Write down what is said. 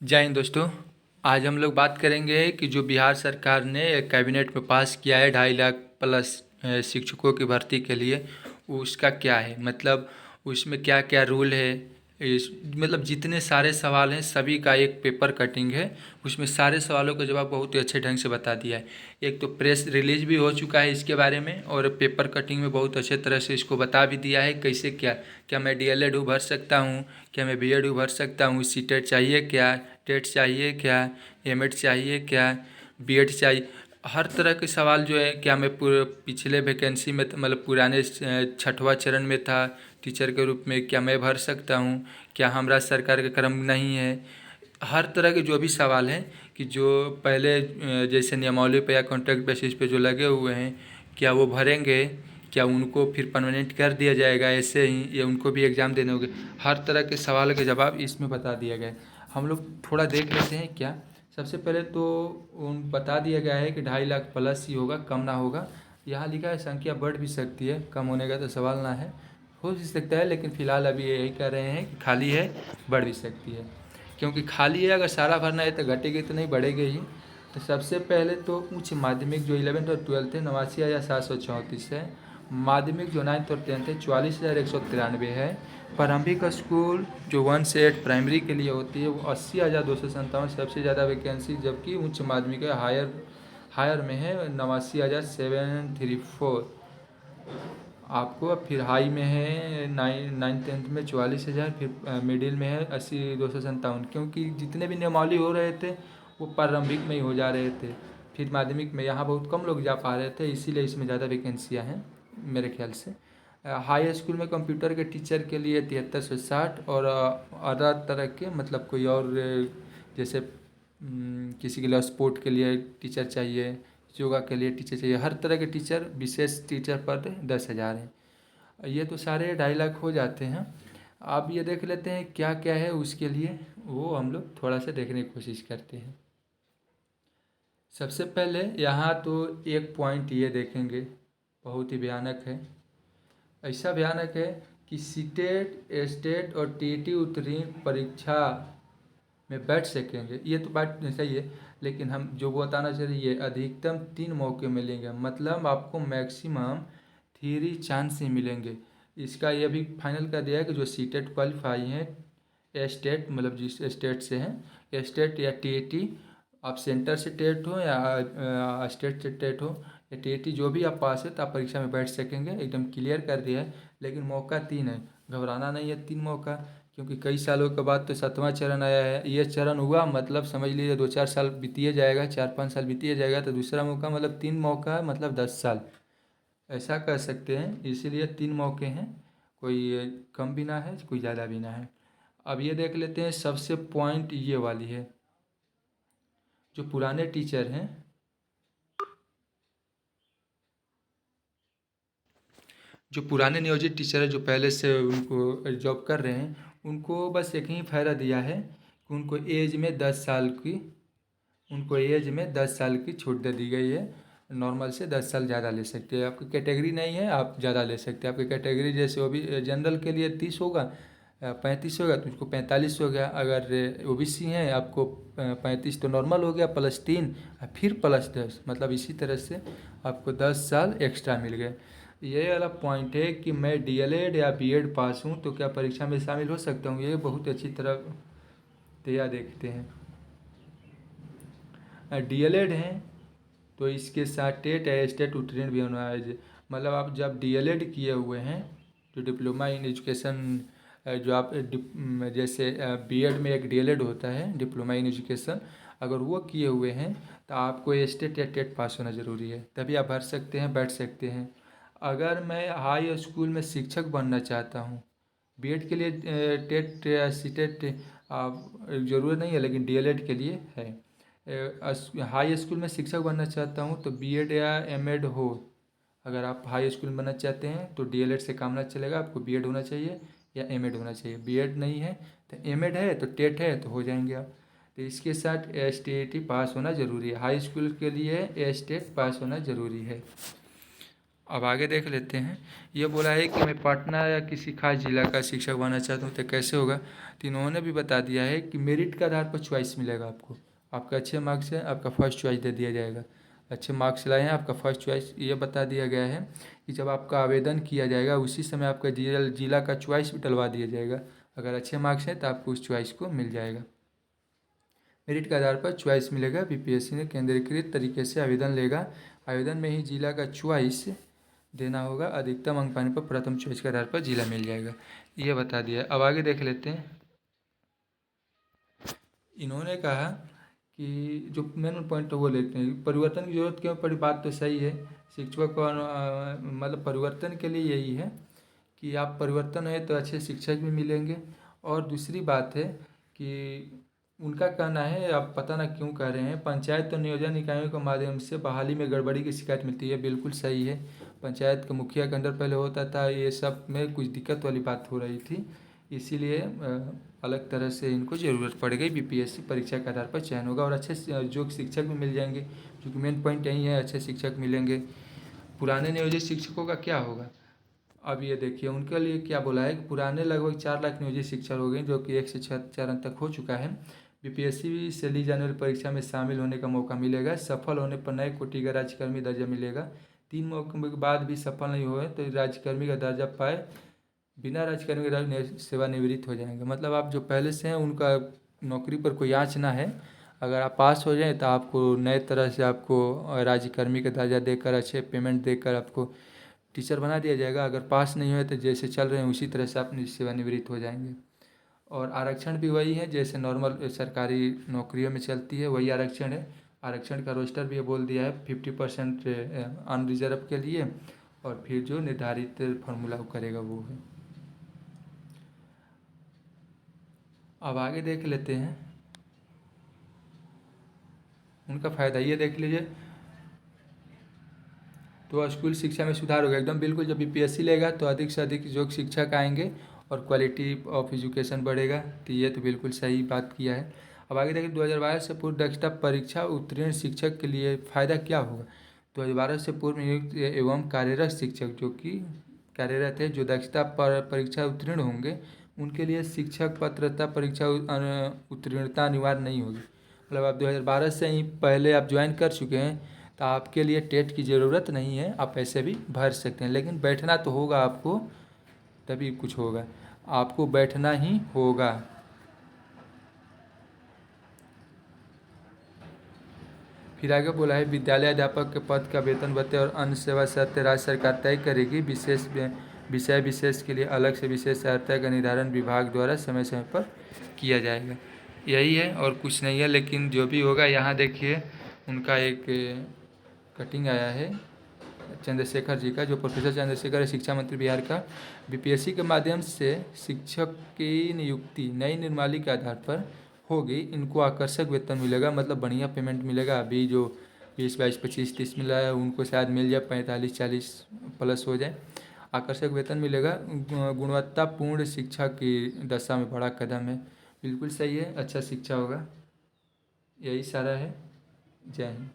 जय हिंद दोस्तों। आज हम लोग बात करेंगे कि जो बिहार सरकार ने कैबिनेट में पास किया है 2.5 लाख प्लस शिक्षकों की भर्ती के लिए, उसका क्या है मतलब उसमें क्या क्या रूल है। इस मतलब जितने सारे सवाल हैं सभी का एक पेपर कटिंग है। उसमें सारे सवालों का जवाब बहुत ही अच्छे ढंग से बता दिया है। एक तो प्रेस रिलीज भी हो चुका है इसके बारे में, और पेपर कटिंग में बहुत अच्छे तरह से इसको बता भी दिया है कैसे क्या क्या मैं डीएलएड भर सकता हूँ, क्या मैं बीएड भर सकता हूँ, सीटेट चाहिए क्या, टेट चाहिए क्या, एमएड चाहिए क्या, बीएड चाहिए। हर तरह के सवाल जो है, क्या मैं पूरे पिछले वैकेंसी में मतलब पुराने छठवां चरण में था टीचर के रूप में, क्या मैं भर सकता हूँ, क्या हमारा सरकार का क्रम नहीं है। हर तरह के जो भी सवाल हैं कि जो पहले जैसे नियमावली पे या कॉन्ट्रैक्ट बेसिस पे जो लगे हुए हैं, क्या वो भरेंगे, क्या उनको फिर परमानेंट कर दिया जाएगा ऐसे ही, या उनको भी एग्ज़ाम देने होंगे। हर तरह के सवाल के जवाब इसमें बता दिया गया है। हम लोग थोड़ा देख लेते हैं क्या। सबसे पहले तो उन बता दिया गया है कि 2.5 लाख प्लस ही होगा, कम ना होगा। यहाँ लिखा है संख्या बढ़ भी सकती है, कम होने का तो सवाल ना है, हो भी सकता है, लेकिन फ़िलहाल अभी यही कह रहे हैं कि खाली है, बढ़ भी सकती है। क्योंकि खाली है, अगर सारा भरना है तो घटेगी तो नहीं, बढ़ेगी ही। तो सबसे पहले तो उच्च माध्यमिक जो 11th और 12th है 89,734 है। माध्यमिक जो 9th और 10th है 44,193 है। प्रारंभिक स्कूल जो 1 से 8 प्राइमरी के लिए होती है वो 80,257 सबसे ज़्यादा वैकेंसी, जबकि उच्च माध्यमिक है हायर में है 89,734 आपको। फिर हाई में है 9th 10th में 44,000, फिर मिडिल में है 80,257, क्योंकि जितने भी नियमावली हो रहे थे वो प्रारंभिक में ही हो जा रहे थे। फिर माध्यमिक में यहाँ बहुत कम लोग जा पा रहे थे, इसीलिए इसमें ज़्यादा वैकेंसियाँ हैं मेरे ख्याल से। हाई स्कूल में कंप्यूटर के टीचर के लिए 7360, और अदर तरह के मतलब कोई और जैसे किसी के लिए स्पोर्ट के लिए टीचर चाहिए, योगा के लिए टीचर चाहिए, हर तरह के टीचर विशेष टीचर पद 10,000 हैं। ये तो सारे 2.5 लाख हो जाते हैं। अब ये देख लेते हैं क्या क्या है उसके लिए, वो हम लोग थोड़ा सा देखने की कोशिश करते हैं। सबसे पहले यहाँ तो एक पॉइंट ये देखेंगे, बहुत ही भयानक है। ऐसा भयानक है कि सीटेट स्टेट और टीईटी उत्तीर्ण परीक्षा में बैठ सकेंगे, ये तो बात सही है, लेकिन हम जो बताना चाहिए अधिकतम 3 मौके मिलेंगे, मतलब आपको मैक्सिमम 3 चांस ही मिलेंगे। इसका ये भी फाइनल कर दिया है कि जो सीटेट क्वालिफाई हैं स्टेट मतलब जिस स्टेट से हैं, स्टेट या टीईटी, आप सेंटर से टेट हो या स्टेट से टेट हो या टीईटी, जो भी आप पास है तो आप परीक्षा में बैठ सकेंगे, एकदम क्लियर कर दिया है। लेकिन मौका 3 है, घबराना नहीं है 3 मौका, क्योंकि कई सालों के बाद तो 7वां चरण आया है। ये चरण हुआ मतलब समझ लीजिए 2-4 साल बीतिए जाएगा, 4-5 साल बीतिए जाएगा, तो दूसरा मौका मतलब 3 मौका मतलब 10 साल, ऐसा कह सकते हैं। इसीलिए 3 मौके हैं, कोई कम भी ना है कोई ज़्यादा भी ना है। अब ये देख लेते हैं, सबसे पॉइंट ये वाली है, जो पुराने टीचर हैं, जो पुराने नियोजित टीचर है, जो पहले से उनको जॉब कर रहे हैं, उनको बस एक ही फ़ायदा दिया है कि उनको एज में 10 साल की छूट दे दी गई है। नॉर्मल से 10 साल ज़्यादा ले सकते हैं, आपकी कैटेगरी नहीं है आप ज़्यादा ले सकते हैं। आपकी कैटेगरी जैसे वो भी जनरल के लिए 30 होगा, 35 होगा तो उसको 45 हो गया। अगर ओबीसी हैं आपको 35 तो नॉर्मल हो गया, +3 फिर +10, मतलब इसी तरह से आपको 10 साल एक्स्ट्रा मिल गए। ये वाला पॉइंट है कि मैं डीएलएड या बीएड पास हूँ तो क्या परीक्षा में शामिल हो सकता हूँ, ये बहुत अच्छी तरह तैयार देखते हैं। डीएलएड हैं तो इसके साथ टेट या स्टेट उत्तीर्ण भी होना है। मतलब आप जब डीएलएड किए हुए हैं, जो डिप्लोमा इन एजुकेशन, जो आप जैसे बीएड में एक डीएलएड होता है डिप्लोमा इन एजुकेशन, अगर वो किए हुए हैं तो आपको स्टेट या टेट पास होना ज़रूरी है, तभी आप भर सकते हैं, बैठ सकते हैं। अगर मैं हाई स्कूल में शिक्षक बनना चाहता हूँ, बीएड के लिए टेट या सीटेट ज़रूरत नहीं है, लेकिन डीएलएड के लिए है। हाई स्कूल में शिक्षक बनना चाहता हूँ तो बीएड या एमएड हो। अगर आप हाई स्कूल में बनना चाहते हैं तो डीएलएड से काम ना चलेगा, आपको बीएड होना चाहिए या एमएड होना चाहिए। बीएड नहीं है तो एमएड है तो टेट है तो हो जाएंगे आप। तो इसके साथ एसटीईटी पास होना ज़रूरी है, हाई स्कूल के लिए एसटेट पास होना ज़रूरी है। अब आगे देख लेते हैं। ये बोला है कि मैं पटना या किसी खास जिला का शिक्षक बनना चाहता हूँ, तो कैसे होगा। तो इन्होंने भी बता दिया है कि मेरिट के आधार पर चॉइस मिलेगा आपको। आपका अच्छे मार्क्स है, आपका फर्स्ट चॉइस दे दिया जाएगा। अच्छे मार्क्स लाए हैं, आपका फर्स्ट चॉइस ये बता दिया गया है कि जब आपका आवेदन किया जाएगा उसी समय आपका जिला का चॉइस भी डलवा दिया जाएगा। अगर अच्छे मार्क्स हैं तो आपको उस चॉइस को मिल जाएगा। मेरिट के आधार पर चॉइस मिलेगा। बीपीएससी ने केंद्रीकृत तरीके से आवेदन लेगा। आवेदन में ही जिला का चॉइस देना होगा। अधिकतम अंक पाने पर प्रथम चॉइस के आधार पर जिला मिल जाएगा। ये बता दिया। अब आगे देख लेते हैं। इन्होंने कहा कि जो मेन पॉइंट है वो लेते हैं। परिवर्तन की जरूरत क्यों पड़ी, बात तो सही है। शिक्षकों को मतलब परिवर्तन के लिए यही है कि आप परिवर्तन है तो अच्छे शिक्षक भी मिलेंगे। और दूसरी बात है कि उनका कहना है, आप पता ना क्यों कह रहे हैं, पंचायत और नियोजन इकाइयों के माध्यम से बहाली में गड़बड़ी की शिकायत मिलती है। बिल्कुल सही है। पंचायत के मुखिया के अंदर पहले होता था, ये सब में कुछ दिक्कत वाली बात हो रही थी, इसीलिए अलग तरह से इनको ज़रूरत पड़ गई। बीपीएससी परीक्षा के आधार पर चयन होगा और अच्छे जो शिक्षक भी मिल जाएंगे, क्योंकि मेन पॉइंट यही है, अच्छे शिक्षक मिलेंगे। पुराने नियोजित शिक्षकों का क्या होगा। अब ये देखिए उनके लिए क्या बोला है कि पुराने लगभग 4 लाख नियोजित शिक्षक हो गए, जो कि 1 से 6 चरण तक हो चुका है। बीपीएससी से ली जाने वाली परीक्षा में शामिल होने का मौका मिलेगा। सफल होने पर नए कोटि का राज्यकर्मी दर्जा मिलेगा। 3 मौकों के बाद भी सफल नहीं हुए तो राज्यकर्मी का दर्जा पाए बिना राज्यकर्मी के सेवानिवृत्त हो जाएंगे। मतलब आप जो पहले से हैं उनका नौकरी पर कोई आँच ना है। अगर आप पास हो जाएं तो आपको नए तरह से आपको राज्यकर्मी का दर्जा देकर, अच्छे पेमेंट देकर आपको टीचर बना दिया जाएगा। अगर पास नहीं हुए तो जैसे चल रहे हैं उसी तरह से आप सेवानिवृत्त हो जाएंगे। और आरक्षण भी वही है जैसे नॉर्मल सरकारी नौकरियों में चलती है, वही आरक्षण है। आरक्षण का रोस्टर भी ये बोल दिया है 50% अनरिजर्व के लिए, और फिर जो निर्धारित फार्मूला करेगा वो है। अब आगे देख लेते हैं उनका फ़ायदा, ये देख लीजिए। तो स्कूल शिक्षा में सुधार होगा एकदम बिल्कुल। जब बीपीएससी लेगा तो अधिक से अधिक जो शिक्षक आएंगे और क्वालिटी ऑफ एजुकेशन बढ़ेगा। तो ये तो बिल्कुल सही बात किया है। अब आगे देखिए 2012 से पूर्व दक्षता परीक्षा उत्तीर्ण शिक्षक के लिए फ़ायदा क्या होगा। 2012 से पूर्व नियुक्त एवं कार्यरत शिक्षक जो कि कार्यरत है, जो दक्षता पर परीक्षा उत्तीर्ण होंगे उनके लिए शिक्षक पात्रता परीक्षा उत्तीर्णता अनिवार्य नहीं होगी। मतलब आप 2012 से ही पहले आप ज्वाइन कर चुके हैं तो आपके लिए टेट की ज़रूरत नहीं है, आप ऐसे भी भर सकते हैं। लेकिन बैठना तो होगा आपको, तभी कुछ होगा। आपको बैठना ही होगा। फिर आगे बोला है विद्यालय अध्यापक के पद का वेतन भत्ते और अन्य सेवा शर्तें राज्य सरकार तय करेगी। विषय विशेष के लिए अलग से विशेष सहायता का निर्धारण विभाग द्वारा समय समय पर किया जाएगा। यही है और कुछ नहीं है। लेकिन जो भी होगा, यहाँ देखिए उनका एक कटिंग आया है चंद्रशेखर जी का, जो प्रोफेसर चंद्रशेखर है, शिक्षा मंत्री बिहार का। बीपीएससी के माध्यम से शिक्षक की नियुक्ति नई निर्णाली के आधार पर होगी। इनको आकर्षक वेतन मिलेगा, मतलब बढ़िया पेमेंट मिलेगा। अभी जो 20, 22, 25, 30 मिला है उनको शायद मिल जाए 45, 40 प्लस हो जाए। आकर्षक वेतन मिलेगा। गुणवत्तापूर्ण शिक्षा की दशा में बड़ा कदम है। बिल्कुल सही है, अच्छा शिक्षा होगा। यही सारा है। जय हिंद।